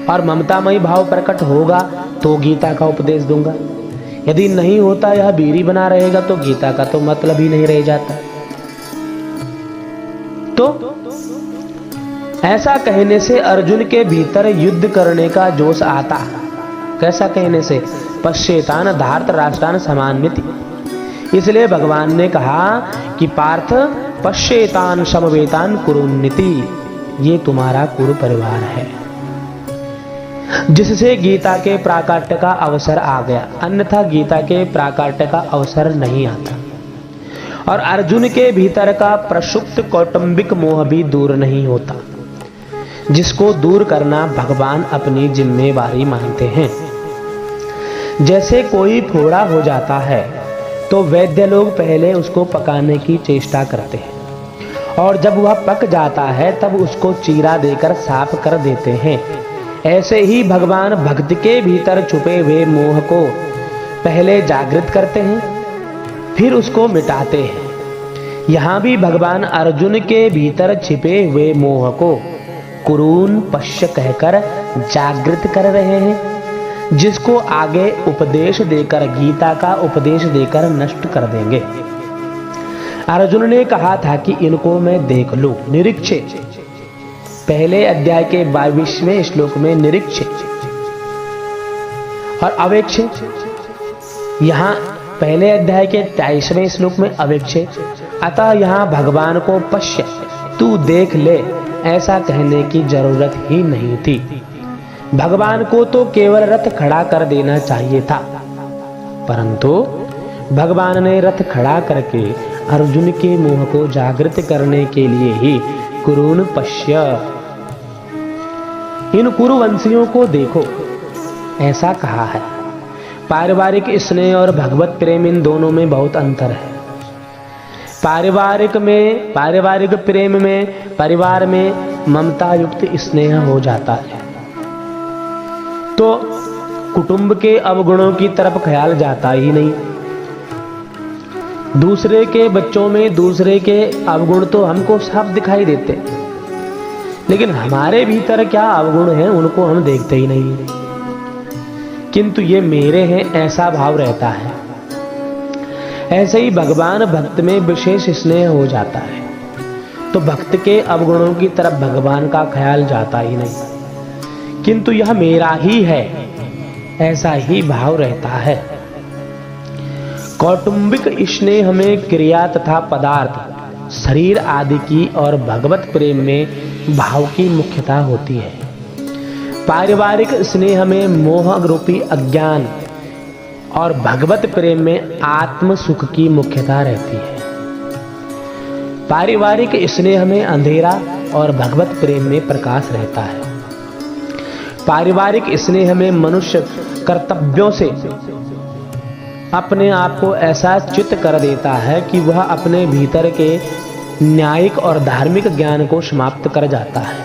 [SPEAKER 1] और ममतामयी भाव प्रकट होगा तो गीता का उपदेश दूंगा, यदि नहीं होता, यह बीरी बना रहेगा, तो गीता का तो मतलब ही नहीं रह जाता। तो ऐसा कहने से अर्जुन के भीतर युद्ध करने का जोश आता। कैसा कहने से? पश्येतान धार्तराष्ट्रान समान्विति। इसलिए भगवान ने कहा कि पार्थ पश्येतान समवेतान कुरुन्निति, ये तुम्हारा कुरु परिवार है, जिससे गीता के प्राकट्य का अवसर आ गया। अन्यथा गीता के प्राकट्य का अवसर नहीं आता। और अर्जुन के भीतर का प्रसुप्त कौटुंबिक मोह भी दूर नहीं होता, जिसको दूर करना भगवान अपनी जिम्मेवारी मानते हैं। जैसे कोई फोड़ा हो जाता है तो वैद्य लोग पहले उसको पकाने की चेष्टा करते हैं, और जब वह पक जाता है तब उसको चीरा देकर साफ कर देते हैं। ऐसे ही भगवान भक्त के भीतर छुपे हुए मोह को पहले जागृत करते हैं, फिर उसको मिटाते हैं। यहाँ भी भगवान अर्जुन के भीतर छिपे हुए मोह को कुरून पश्य कहकर जागृत कर रहे हैं, जिसको आगे उपदेश देकर, गीता का उपदेश देकर नष्ट कर देंगे। अर्जुन ने कहा था कि इनको मैं देख लूं, निरीक्षे। पहले अध्याय के 22वें श्लोक में निरीक्षे और अवेक्षे, यहां पहले अध्याय के 23वें श्लोक में अवेक्षे। अतः यहां भगवान को पश्य, तू देख ले, ऐसा कहने की जरूरत ही नहीं थी। भगवान को तो केवल रथ खड़ा कर देना चाहिए था, परंतु भगवान ने रथ खड़ा करके अर्जुन के मोह को जागृत करने के लिए ही कुरून पश्य, इन कुरुवंशियों को देखो, ऐसा कहा है। पारिवारिक स्नेह और भगवत प्रेम, इन दोनों में बहुत अंतर है। पारिवारिक प्रेम में परिवार में ममता युक्त स्नेह हो जाता है, तो कुटुंब के अवगुणों की तरफ ख्याल जाता ही नहीं। दूसरे के बच्चों में दूसरे के अवगुण तो हमको साफ दिखाई देते, लेकिन हमारे भीतर क्या अवगुण हैं उनको हम देखते ही नहीं, किंतु ये मेरे हैं ऐसा भाव रहता है। ऐसे ही भगवान भक्त में विशेष स्नेह हो जाता है, तो भक्त के अवगुणों की तरफ भगवान का ख्याल जाता ही नहीं, किंतु यह मेरा ही है ऐसा ही भाव रहता है। कौटुंबिक स्नेह में क्रिया तथा पदार्थ, शरीर आदि की और भगवत प्रेम में भाव की मुख्यता होती है। पारिवारिक स्नेह में मोह रूपी अज्ञान और भगवत प्रेम में आत्म सुख की मुख्यता रहती है। पारिवारिक स्नेह में अंधेरा और भगवत प्रेम में प्रकाश रहता है। पारिवारिक स्नेह में मनुष्य कर्तव्यों से अपने आप को ऐसा चित कर देता है कि वह अपने भीतर के न्यायिक और धार्मिक ज्ञान को समाप्त कर जाता है,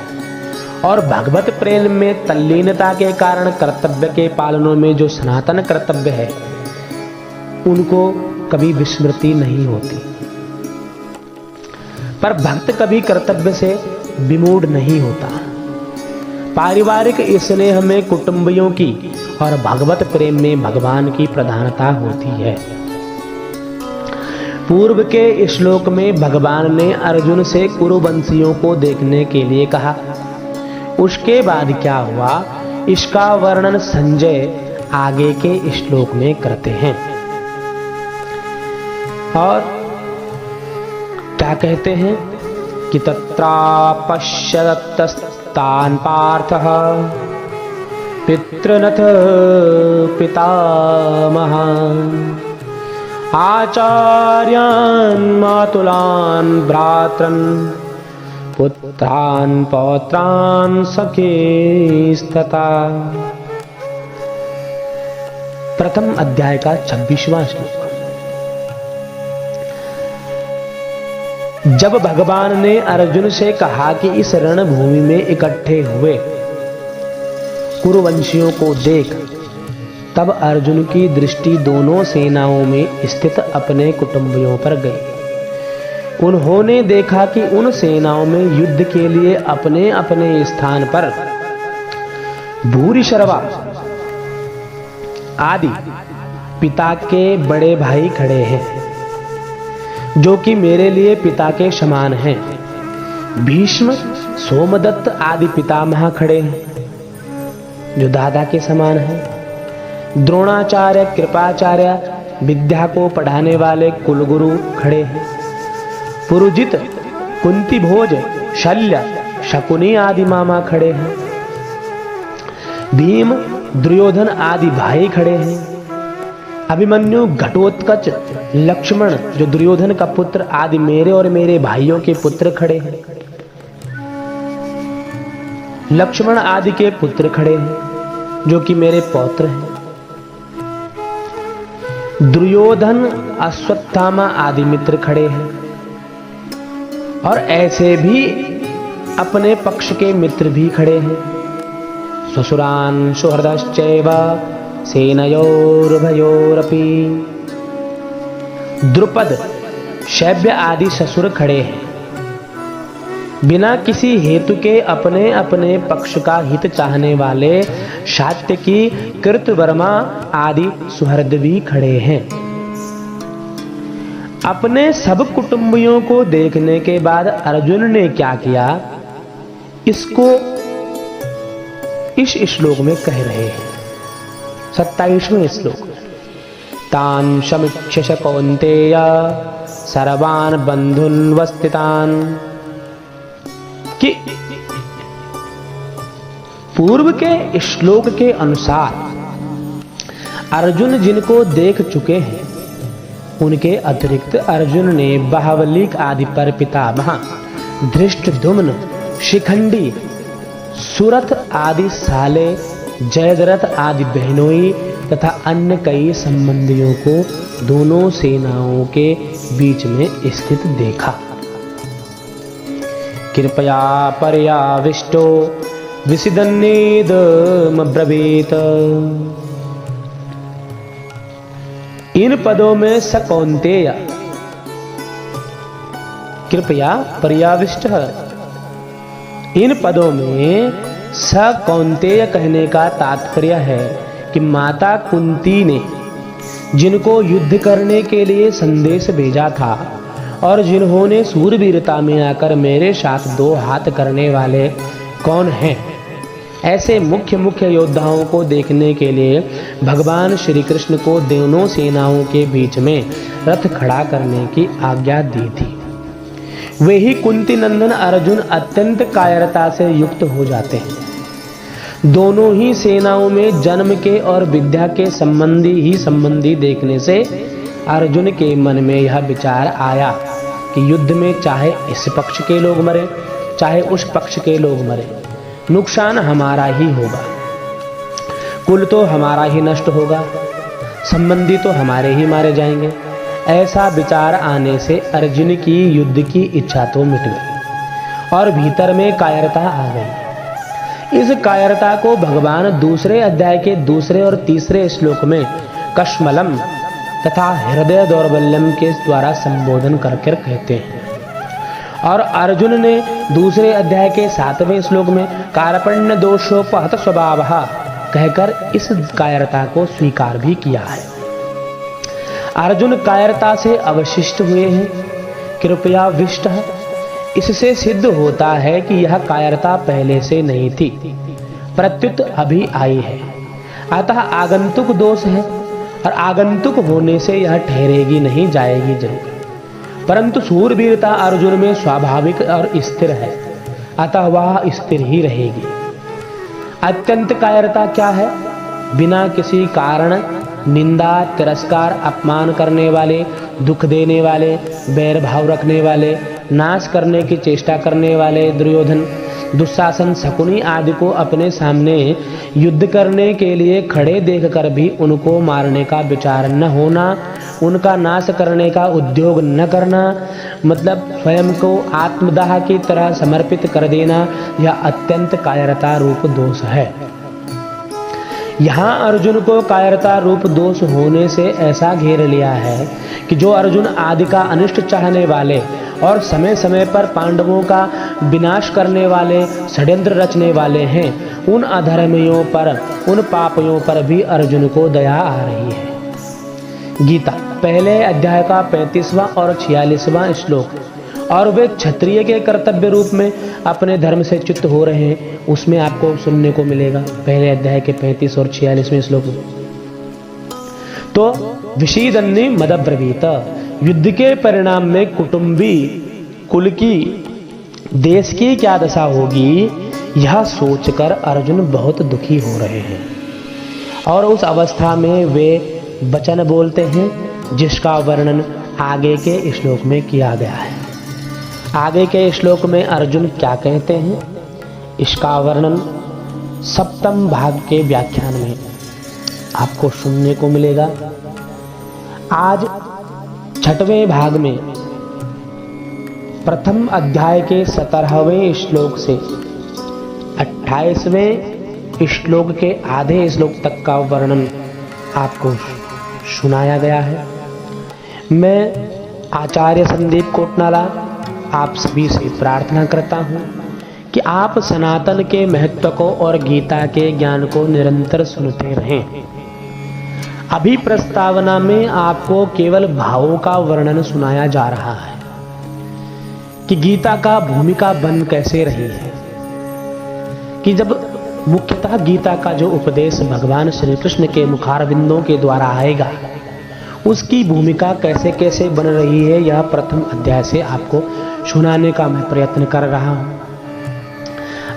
[SPEAKER 1] और भगवत प्रेम में तल्लीनता के कारण कर्तव्य के पालनों में जो सनातन कर्तव्य है उनको कभी विस्मृति नहीं होती। पर भक्त कभी कर्तव्य से विमूढ़ नहीं होता। पारिवारिक स्नेह में कुटुंबियों की और भगवत प्रेम में भगवान की प्रधानता होती है। पूर्व के श्लोक में भगवान ने अर्जुन से कुरुवंशियों को देखने के लिए कहा। उसके बाद क्या हुआ इसका वर्णन संजय आगे के श्लोक में करते हैं। और क्या कहते हैं कि तत्रापश्यत्स्तान् पार्थः पितृनथ पितामहान् आचार्यान् मातुलान् भ्रातॄन् पुत्रान् पौत्रान् सखेस्तथा। प्रथम अध्याय का 26वां श्लोक। जब भगवान ने अर्जुन से कहा कि इस रणभूमि में इकट्ठे हुए कुरुवंशियों को देख, तब अर्जुन की दृष्टि दोनों सेनाओं में स्थित अपने कुटुंबियों पर गई। उन्होंने देखा कि उन सेनाओं में युद्ध के लिए अपने अपने स्थान पर भूरिश्रवा आदि पिता के बड़े भाई खड़े हैं, जो कि मेरे लिए पिता के समान हैं। भीष्म, सोमदत्त आदि पितामह खड़े हैं, जो दादा के समान हैं। द्रोणाचार्य, कृपाचार्य, विद्या को पढ़ाने वाले कुलगुरु खड़े हैं। पुरुजित, कुंती भोज, शल्य, शकुनी आदि मामा खड़े हैं। भीम, दुर्योधन आदि भाई खड़े हैं। अभिमन्यु, घटोत्कच, लक्ष्मण जो दुर्योधन का पुत्र आदि मेरे और मेरे भाइयों के पुत्र खड़े हैं। लक्ष्मण आदि के पुत्र खड़े हैं, जो कि मेरे पौत्र हैं। दुर्योधन, अश्वत्थामा आदि मित्र खड़े हैं, और ऐसे भी अपने पक्ष के मित्र भी खड़े हैं। ससुरान सुहृदश्चैव सेनयोरुभयोरपि। द्रुपद, शैब्य आदि ससुर खड़े हैं। बिना किसी हेतु के अपने अपने पक्ष का हित चाहने वाले सात्यकी, कृतवर्मा आदि सुहृद भी खड़े हैं। अपने सब कुटुंबियों को देखने के बाद अर्जुन ने क्या किया, इसको इस श्लोक में कह रहे हैं। 27वें श्लोक में तान समीक्षश कौन्तेय सर्वान् बंधुन् वस्थितान्, कि पूर्व के श्लोक के अनुसार अर्जुन जिनको देख चुके हैं, उनके अतिरिक्त अर्जुन ने बाहुबलिक आदि पर पितामह, धृष्टद्युम्न, शिखंडी, सुरथ आदि साले, जयद्रथ आदि बहनोई तथा अन्य कई संबंधियों को दोनों सेनाओं के बीच में स्थित देखा। कृपया पर्याविष्टो विसिदन्नेदमब्रवीत। इन पदों में स कौन्तेय, कृपया पर्याविष्ट, इन पदों में स कौन्तेय कहने का तात्पर्य है कि माता कुंती ने जिनको युद्ध करने के लिए संदेश भेजा था और जिन्होंने सूरवीरता में आकर मेरे साथ दो हाथ करने वाले कौन हैं, ऐसे मुख्य मुख्य योद्धाओं को देखने के लिए भगवान श्री कृष्ण को दोनों सेनाओं के बीच में रथ खड़ा करने की आज्ञा दी थी। वे ही कुंती नंदन अर्जुन अत्यंत कायरता से युक्त हो जाते हैं। दोनों ही सेनाओं में जन्म के और विद्या के संबंधी देखने से अर्जुन के मन में यह विचार आया कि युद्ध में चाहे इस पक्ष के लोग मरे चाहे उस पक्ष के लोग मरे, नुकसान हमारा ही होगा। कुल तो हमारा ही नष्ट होगा, संबंधी तो हमारे ही मारे जाएंगे। ऐसा विचार आने से अर्जुन की युद्ध की इच्छा तो मिट गई और भीतर में कायरता आ गई। इस कायरता को भगवान दूसरे अध्याय के दूसरे और तीसरे श्लोक में कश्मलम तथा हृदय दौर्बल्यम के द्वारा संबोधन करके कहते हैं। और अर्जुन ने दूसरे अध्याय के 7वें श्लोक में कार्पण्य दोषोपहत स्वभावः कहकर इस कायरता को स्वीकार भी किया है। अर्जुन कायरता से अवशिष्ट हुए हैं, कृपया विष्ट। इससे सिद्ध होता है कि यह कायरता पहले से नहीं थी, प्रत्युत अभी आई है। अतः आगंतुक दोष है और आगंतुक होने से यह ठहरेगी नहीं, जाएगी जरूर। परंतु सूरवीरता अर्जुन में स्वाभाविक और स्थिर है, अतः वह स्थिर ही रहेगी। अत्यंत कायरता क्या है? बिना किसी कारण निंदा, तिरस्कार, अपमान करने वाले, दुख देने वाले, बैर भाव रखने वाले, नाश करने की चेष्टा करने वाले दुर्योधन, दुशासन, शकुनी आदि को अपने सामने युद्ध करने के लिए खड़े देखकर भी उनको मारने का विचार न होना, उनका नाश करने का उद्योग न करना, मतलब स्वयं को आत्मदाह की तरह समर्पित कर देना, यह अत्यंत कायरता रूप दोष है। यहाँ अर्जुन को कायरता रूप दोष होने से ऐसा घेर लिया है कि जो अर्जुन आदि का अनिष्ट चाहने वाले और समय समय पर पांडवों का विनाश करने वाले, षड्यंत्र रचने वाले हैं, उन अधर्मियों पर, उन पापियों पर भी अर्जुन को दया आ रही है। गीता पहले अध्याय का 35वां और 46वां श्लोक, और वे क्षत्रिय के कर्तव्य रूप में अपने धर्म से च्युत हो रहे हैं, उसमें आपको सुनने को मिलेगा पहले अध्याय के 35 और 46वें श्लोक में। तो विषीदन्नि मदब्रवीत, युद्ध के परिणाम में कुटुंबी, कुल की, देश की क्या दशा होगी, यह सोचकर अर्जुन बहुत दुखी हो रहे हैं। और उस अवस्था में वे वचन बोलते हैं जिसका वर्णन आगे के श्लोक में किया गया है। आगे के श्लोक में अर्जुन क्या कहते हैं, इसका वर्णन 7वें भाग के व्याख्यान में आपको सुनने को मिलेगा। आज 6वें भाग में प्रथम अध्याय के 17वें श्लोक से 28वें श्लोक के आधे श्लोक तक का वर्णन आपको सुनाया गया है। मैं आचार्य संदीप कोटनाला आप सभी से प्रार्थना करता हूं कि आप सनातन के महत्व को और गीता के ज्ञान को निरंतर सुनते रहें। अभी प्रस्तावना में आपको केवल भावों का वर्णन सुनाया जा रहा है कि गीता का भूमिका बन कैसे रही है, कि जब मुख्यतः गीता का जो उपदेश भगवान श्री कृष्ण के मुखारविंदों के द्वारा आएगा, उसकी भूमिका कैसे कैसे बन रही है, यह प्रथम अध्याय से आपको सुनाने का मैं प्रयत्न कर रहा हूं।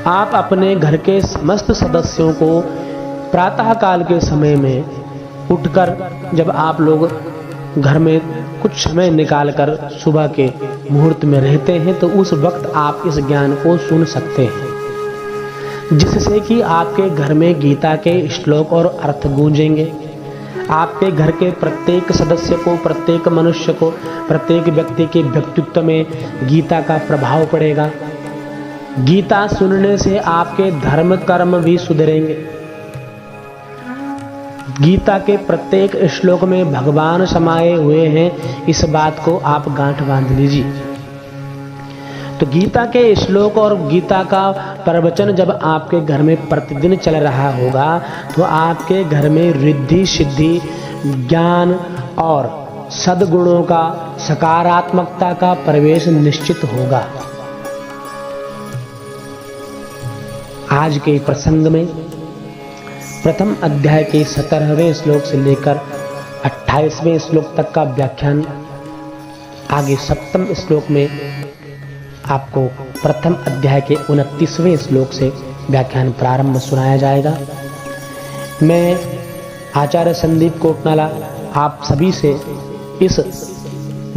[SPEAKER 1] आप अपने घर के समस्त सदस्यों को प्रातः काल के समय में उठकर, जब आप लोग घर में कुछ समय निकालकर सुबह के मुहूर्त में रहते हैं, तो उस वक्त आप इस ज्ञान को सुन सकते हैं, जिससे कि आपके घर में गीता के श्लोक और अर्थ गूंजेंगे। आपके घर के प्रत्येक सदस्य को, प्रत्येक मनुष्य को, प्रत्येक व्यक्ति के व्यक्तित्व में गीता का प्रभाव पड़ेगा। गीता सुनने से आपके धर्म कर्म भी सुधरेंगे। गीता के प्रत्येक श्लोक में भगवान समाये हुए हैं, इस बात को आप गांठ बांध लीजिए। तो गीता के श्लोक और गीता का प्रवचन जब आपके घर में प्रतिदिन चल रहा होगा, तो आपके घर में रिद्धि सिद्धि, ज्ञान और सद्गुणों का, सकारात्मकता का प्रवेश निश्चित होगा। आज के प्रसंग में प्रथम अध्याय के 17वें श्लोक से लेकर 28वें श्लोक तक का व्याख्यान, आगे 7वें श्लोक में आपको प्रथम अध्याय के 29वें श्लोक से व्याख्यान प्रारंभ सुनाया जाएगा। मैं आचार्य संदीप कोटनाला आप सभी से इस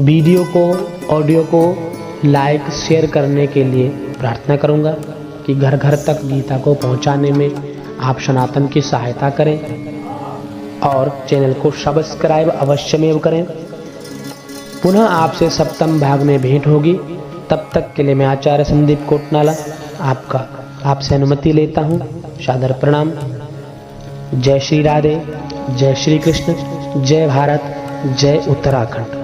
[SPEAKER 1] वीडियो को, ऑडियो को लाइक शेयर करने के लिए प्रार्थना करूंगा कि घर घर तक गीता को पहुंचाने में आप सनातन की सहायता करें और चैनल को सब्सक्राइब अवश्यमेव करें। पुनः आपसे 7वें भाग में भेंट होगी। तब तक के लिए मैं आचार्य संदीप कोटनाला आपसे अनुमति लेता हूँ। सादर प्रणाम। जय श्री राधे, जय श्री कृष्ण, जय भारत, जय उत्तराखंड।